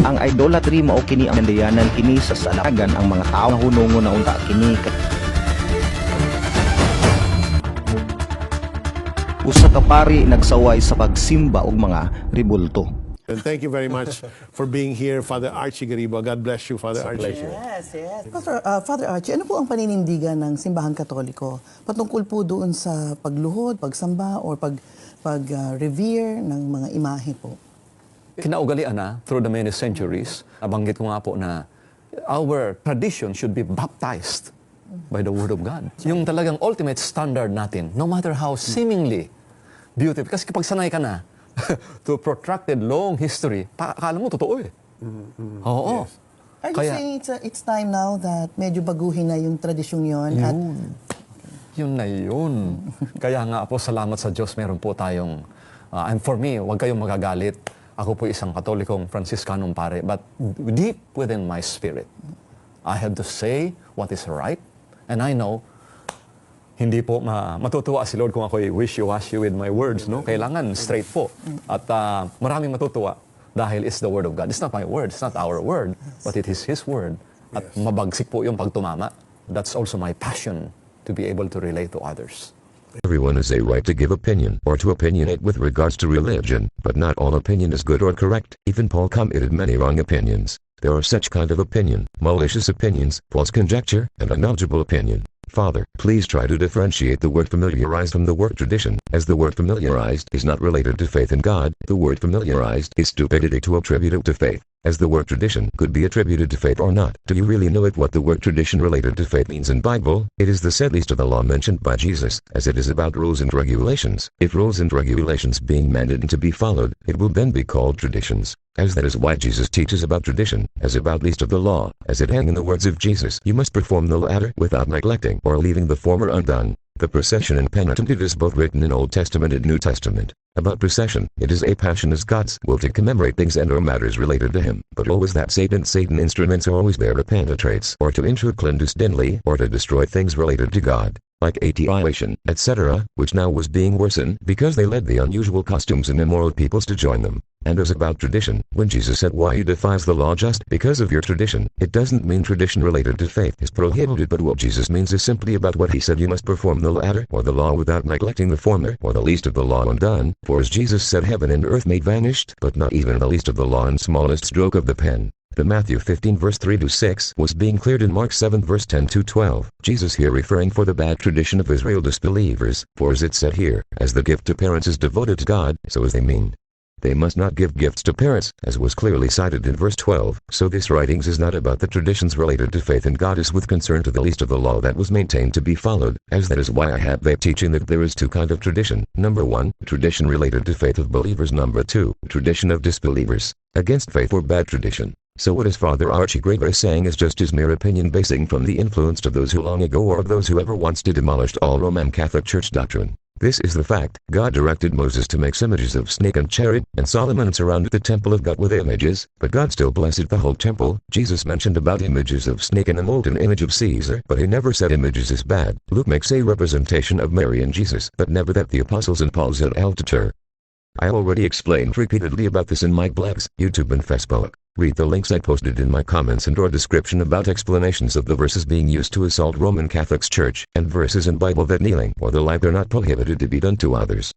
Ang idolatry mao kini ang nandayanan kini sa salagan ang mga tao nga hunungon na unta kini. Usa ka pari nagsaway sa pagsimba og mga ribulto. And thank you very much for being here, Father Archie Gariba. God bless you, Father Archie. Yes, yes. Father Archie, ano po ang paninindigan ng Simbahan Katoliko patungkol po doon sa pagluhod, pagsamba, or pag-revere ng mga imahe po? Kinaugalian na through the many centuries. Nabanggit ko nga po na our tradition should be baptized by the Word of God. Yung talagang ultimate standard natin, no matter how seemingly beautiful. Kasi kapag sanay ka na to protracted long history, akala mo totoo eh. Oo. Yes. Are you saying it's time now that medyo baguhin na yung tradisyong yon? Yun na yun. Kaya nga po, salamat sa Diyos, meron po tayong, and for me, huwag kayong magagalit. Ako po isang Katolikong Franciscanong pare, but deep within my spirit, I have to say what is right, and I know, hindi po matutuwa si Lord kung ako'y wishy-washy with my words, no? Kailangan straight po. At maraming matutuwa dahil it's the Word of God. It's not my word, it's not our word, but it is His word. At mabagsik po yung pagtumama. That's also my passion to be able to relate to others. Everyone has a right to give opinion or to opinionate with regards to religion, but not all opinion is good or correct. Even Paul committed many wrong opinions. There are such kind of opinion, malicious opinions, false conjecture, and unknowledgeable opinion. Father, please try to differentiate the word familiarized from the word tradition, as the word familiarized is not related to faith in God. The word familiarized is stupidity to attribute it to faith, as the word tradition could be attributed to faith or not. Do you really know what the word tradition related to faith means in Bible? It is the said least of the law mentioned by Jesus, as it is about rules and regulations. If rules and regulations being mandated to be followed, it will then be called traditions. As that is why Jesus teaches about tradition, as about least of the law, as it hang in the words of Jesus. You must perform the latter without neglecting or leaving the former undone. The procession and penitent, it is both written in Old Testament and New Testament. About procession, it is a passion as God's will to commemorate things and or matters related to Him, but always that Satan instruments are always there to penetrate or to intrude clandestinely or to destroy things related to God, like atheization, etc., which now was being worsened because they led the unusual costumes and immoral peoples to join them. And as about tradition, when Jesus said why you defies the law just because of your tradition, it doesn't mean tradition related to faith is prohibited, but what Jesus means is simply about what He said, you must perform the latter or the law without neglecting the former or the least of the law undone, for as Jesus said, heaven and earth may vanish, but not even the least of the law and smallest stroke of the pen. The Matthew 15 verse 3-6 was being cleared in Mark 7 verse 10-12. Jesus here referring for the bad tradition of Israel disbelievers, for as it said here, as the gift to parents is devoted to God, so as they mean. They must not give gifts to parents, as was clearly cited in verse 12. So this writings is not about the traditions related to faith in God, is with concern to the least of the law that was maintained to be followed, as that is why I have the teaching that there is two kind of tradition. Number 1, tradition related to faith of believers. Number 2, tradition of disbelievers, against faith or bad tradition. So what is Father Archie Graver is saying is just his mere opinion basing from the influence of those who long ago or of those who ever once did demolished all Roman Catholic Church doctrine. This is the fact. God directed Moses to make images of snake and chariot, and Solomon surrounded the temple of God with images, but God still blessed the whole temple. Jesus mentioned about images of snake and a molten image of Caesar, but He never said images is bad. Luke makes a representation of Mary and Jesus, but never that the apostles and Paul's at altar. I already explained repeatedly about this in my blogs, YouTube and Facebook. Read the links I posted in my comments and or description about explanations of the verses being used to assault Roman Catholics Church, and verses in Bible that kneeling or the like are not prohibited to be done to others.